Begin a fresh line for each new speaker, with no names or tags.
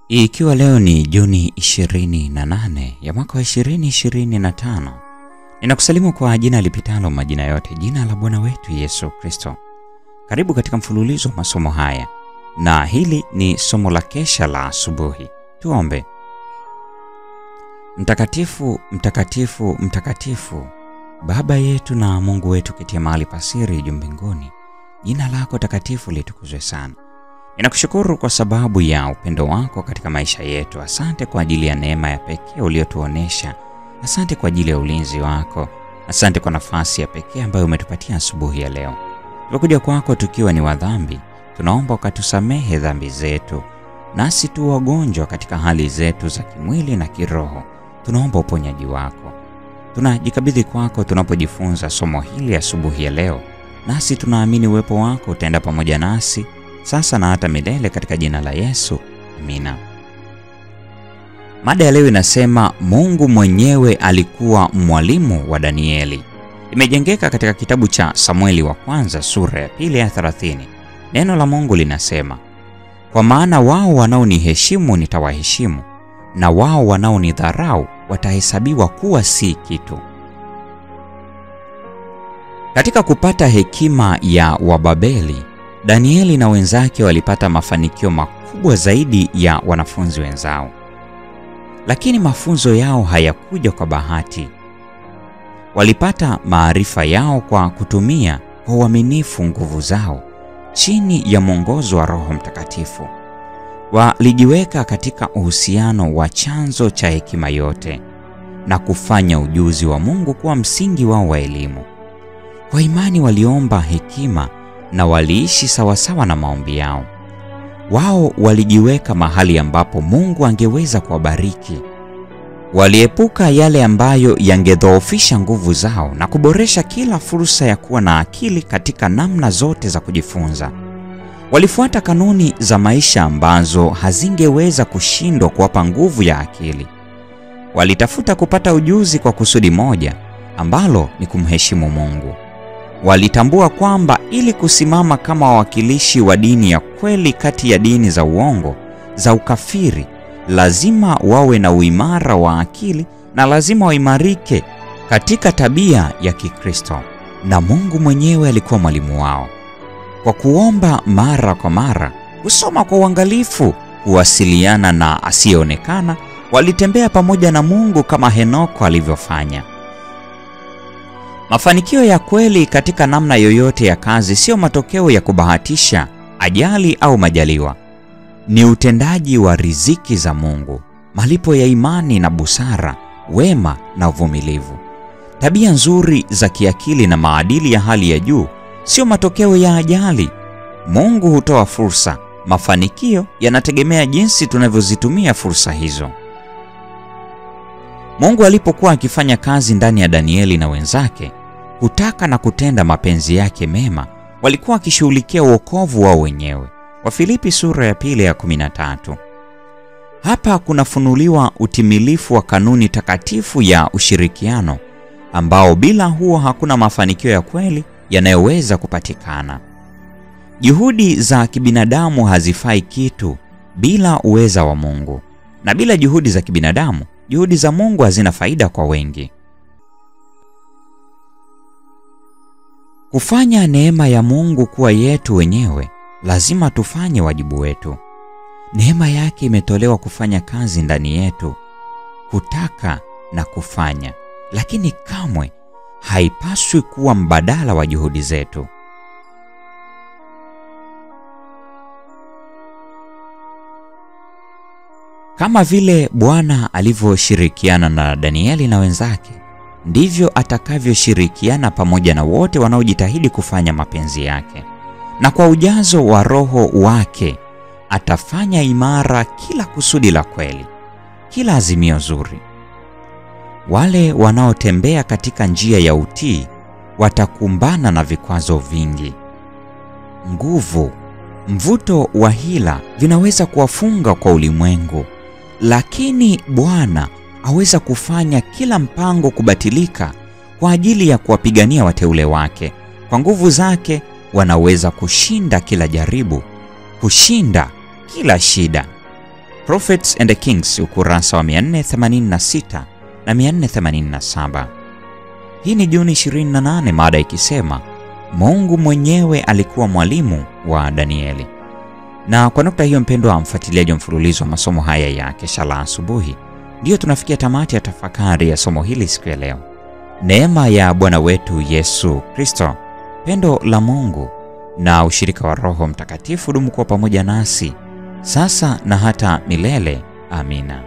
Ikiwa leo ni Juni 28 ya mwaka wa 2025, ninakusalimu kwa jina lipitalo majina yote, jina la Bwana wetu Yesu Kristo. Karibu katika mfululizo wa masomo haya, na hili ni somo la kesha la asubuhi. Tuombe. Mtakatifu, mtakatifu, mtakatifu, Baba yetu na Mungu wetu ketie mahali pasiri juu mbinguni, jina lako takatifu litukuzwe sana. Ninakushukuru kwa sababu ya upendo wako katika maisha yetu. Asante kwa ajili ya neema ya pekee uliyotuonesha. Asante kwa ajili ya ulinzi wako. Asante kwa nafasi ya pekee ambayo umetupatia asubuhi ya leo. Tumekuja kwako tukiwa ni wadhambi. Tunaomba ukatusamehe dhambi zetu. Nasi tu wagonjwa katika hali zetu za kimwili na kiroho. Tunaomba uponyaji wako. Tunajikabidhi kwako tunapojifunza somo hili asubuhi ya leo. Nasi tunaamini uwepo wako utaenda pamoja nasi sasa na hata milele katika jina la Yesu. Amina. Mada ya leo inasema Mungu mwenyewe alikuwa mwalimu wa Danieli. Imejengeka katika kitabu cha Samueli wa kwanza sura ya 2 ya 30. Neno la Mungu linasema, kwa maana wao wanaoniheshimu nitawaheshimu, na wao wanaonidharau watahesabiwa kuwa si kitu. Katika kupata hekima ya Wababeli, Danieli na wenzake walipata mafanikio makubwa zaidi ya wanafunzi wenzao. Lakini mafunzo yao hayakuja kwa bahati. Walipata maarifa yao kwa kutumia kwa uaminifu nguvu zao chini ya mwongozo wa Roho Mtakatifu. Walijiweka katika uhusiano wa chanzo cha hekima yote na kufanya ujuzi wa Mungu kuwa msingi wao wa elimu. Kwa imani waliomba hekima na waliishi sawasawa na maombi yao. Wao walijiweka mahali ambapo Mungu angeweza kuwabariki. Waliepuka yale ambayo yangedhoofisha nguvu zao na kuboresha kila fursa ya kuwa na akili katika namna zote za kujifunza. Walifuata kanuni za maisha ambazo hazingeweza kushindwa kuwapa nguvu ya akili. Walitafuta kupata ujuzi kwa kusudi moja ambalo ni kumheshimu Mungu. Walitambua kwamba ili kusimama kama wawakilishi wa dini ya kweli kati ya dini za uongo, za ukafiri, lazima wawe na uimara wa akili na lazima waimarike katika tabia ya Kikristo. Na Mungu mwenyewe alikuwa mwalimu wao. Kwa kuomba mara kwa mara, kusoma kwa uangalifu, kuwasiliana na asiyeonekana, walitembea pamoja na Mungu kama Henoko alivyofanya. Mafanikio ya kweli katika namna yoyote ya kazi sio matokeo ya kubahatisha, ajali au majaliwa. Ni utendaji wa riziki za Mungu, malipo ya imani na busara, wema na uvumilivu. Tabia nzuri za kiakili na maadili ya hali ya juu sio matokeo ya ajali. Mungu hutoa fursa. Mafanikio yanategemea jinsi tunavyozitumia fursa hizo. Mungu alipokuwa akifanya kazi ndani ya Danieli na wenzake, kutaka na kutenda mapenzi yake mema, walikuwa wakishughulikia wokovu wao wenyewe. Wafilipi sura ya 2 ya 13. Hapa kunafunuliwa utimilifu wa kanuni takatifu ya ushirikiano ambao bila huo hakuna mafanikio ya kweli yanayoweza kupatikana. Juhudi za kibinadamu hazifai kitu bila uweza wa Mungu, na bila juhudi za kibinadamu, juhudi za Mungu hazina faida kwa wengi. Kufanya neema ya Mungu kuwa yetu wenyewe, lazima tufanye wajibu wetu. Neema yake imetolewa kufanya kazi ndani yetu, kutaka na kufanya, lakini kamwe haipaswi kuwa mbadala wa juhudi zetu. Kama vile Bwana alivyoshirikiana na Danieli na wenzake, ndivyo atakavyoshirikiana pamoja na wote wanaojitahidi kufanya mapenzi yake. Na kwa ujazo wa Roho wake atafanya imara kila kusudi la kweli, kila azimio zuri. Wale wanaotembea katika njia ya utii watakumbana na vikwazo vingi. Nguvu, mvuto wa hila vinaweza kuwafunga kwa ulimwengu, lakini Bwana aweza kufanya kila mpango kubatilika kwa ajili ya kuwapigania wateule wake. Kwa nguvu zake wanaweza kushinda kila jaribu, kushinda kila shida. Prophets and the Kings, ukurasa wa 486 na 487. Hii ni Juni 28, mada ikisema Mungu mwenyewe alikuwa mwalimu wa Danieli. Na kwa nukta hiyo, mpendwa mfuatiliaji wa mfululizo wa masomo haya ya Kesha la Asubuhi, ndio tunafikia tamati ya tafakari ya somo hili siku ya leo. Neema ya Bwana wetu Yesu Kristo, pendo la Mungu na ushirika wa Roho Mtakatifu dumu kwa pamoja nasi sasa na hata milele. Amina.